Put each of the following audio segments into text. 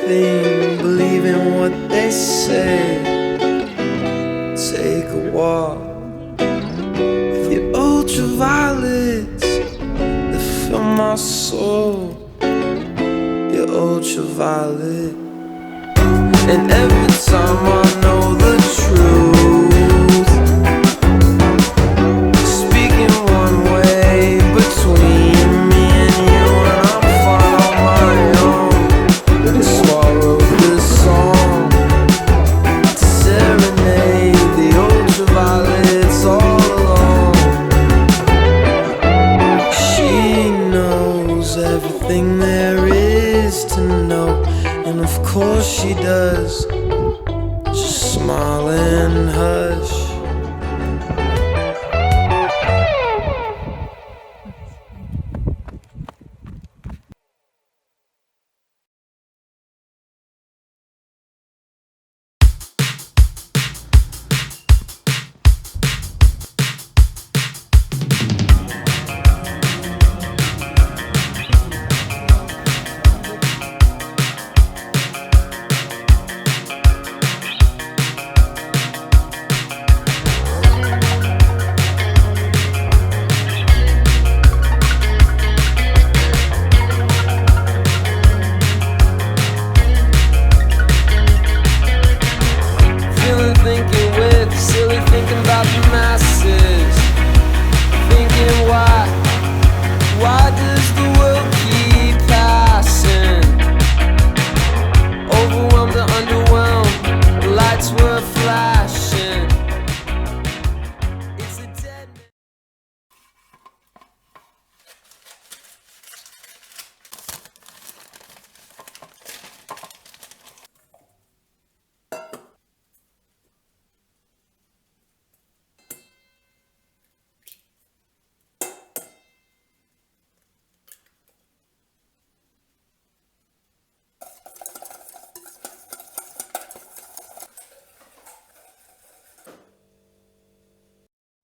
anything, believe in what they say. Take a walk with the ultraviolets that fill my soul. You're ultraviolet. And every time I know the truth, speaking one way between me and you, and I'm fine on my own. And swallow this song to serenade the ultraviolets all alone. She knows everything there is to know, and of course she does. Just smile and hush.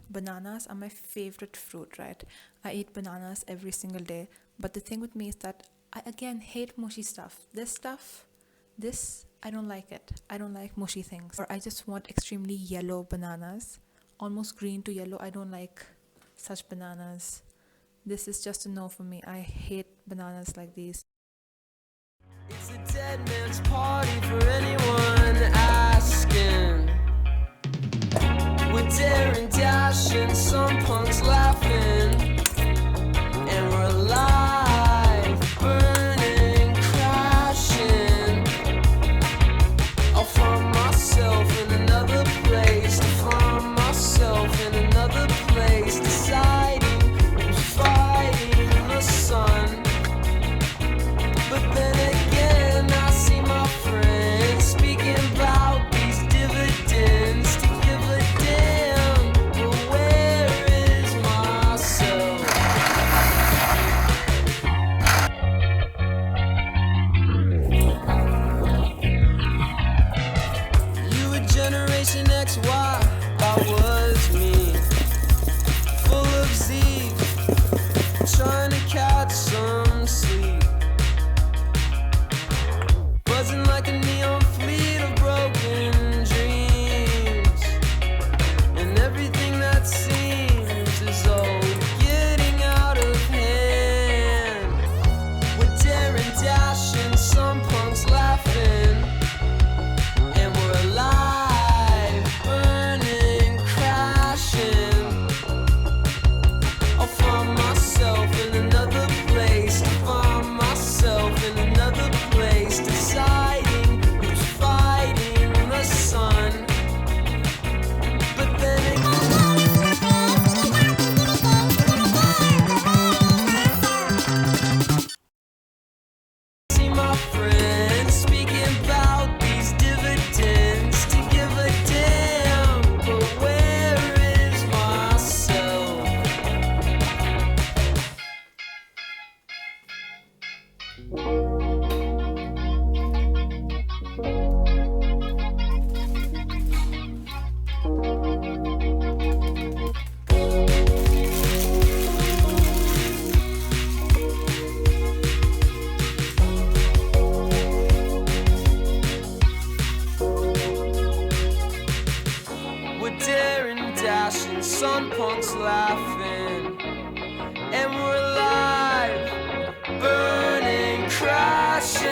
Bananas are my favorite fruit, right? I eat bananas every single day. But the thing with me is that I again hate mushy stuff. This, I don't like it. I don't like mushy things. Or I just want extremely yellow bananas. Almost green to yellow. I don't like such bananas. This is just a no for me. I hate bananas like these. It's a dead man's party for anyone asking. We're daring, dashing, some punks laughing, and we're alive, burning, crashing. I'll find myself in another place, to find myself in another place, deciding who's fighting the sun. But then again, I see my friends speaking about these dividends to give a damn. But where is my world's laughing, and we're alive, burning, crashing.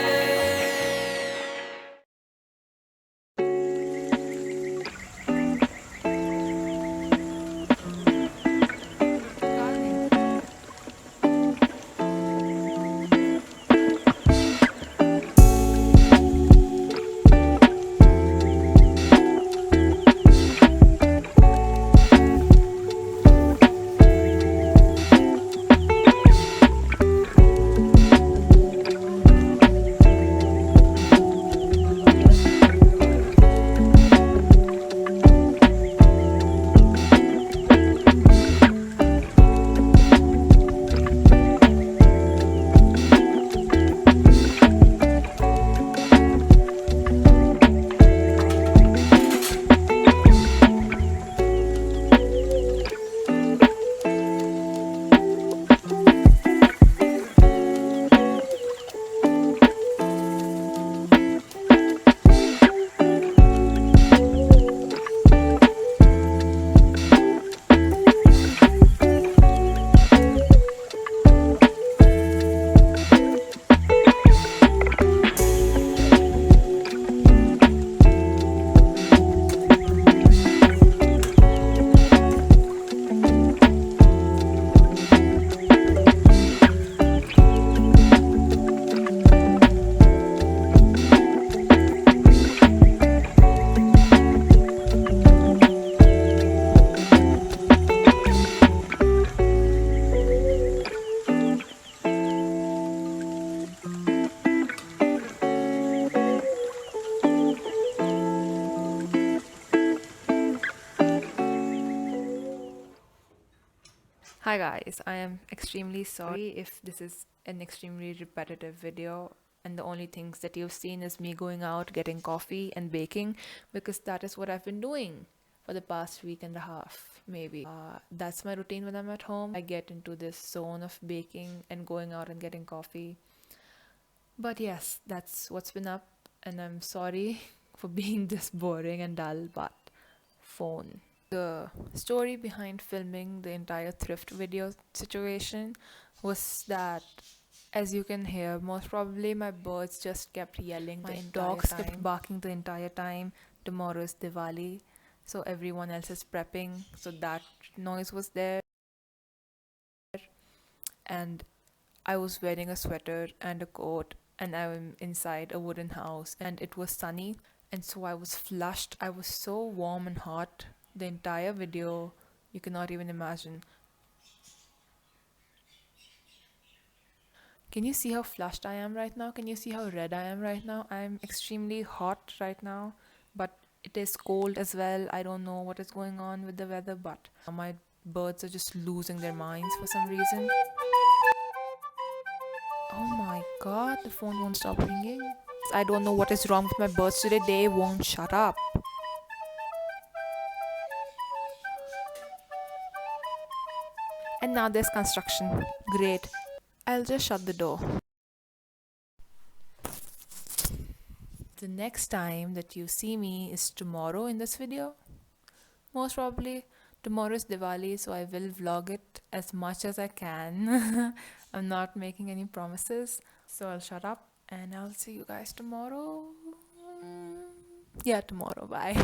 Hi guys, I am extremely sorry if this is an extremely repetitive video and the only things that you've seen is me going out, getting coffee and baking, because that is what I've been doing for the past week and a half, maybe. That's my routine when I'm at home. I get into this zone of baking and going out and getting coffee. But yes, that's what's been up, and I'm sorry for being this boring and dull, but phone. The story behind filming the entire thrift video situation was that, as you can hear, most probably my birds just kept yelling. My dogs kept barking the entire time. Tomorrow is Diwali, so everyone else is prepping, so that noise was there. And I was wearing a sweater and a coat, and I'm inside a wooden house, and it was sunny, and so I was flushed. I was so warm and hot. The entire video, you cannot even imagine. Can you see how flushed I am right now? Can you see how red I am right now? I'm extremely hot right now, but it is cold as well. I don't know what is going on with the weather, but my birds are just losing their minds for some reason. Oh my god, the phone won't stop ringing. I don't know what is wrong with my birds today. They won't shut up. And now there's construction. Great. I'll just shut the door. The next time that you see me is tomorrow in this video. Most probably. Tomorrow is Diwali, so I will vlog it as much as I can. I'm not making any promises, so I'll shut up and I'll see you guys tomorrow. Yeah, tomorrow. Bye.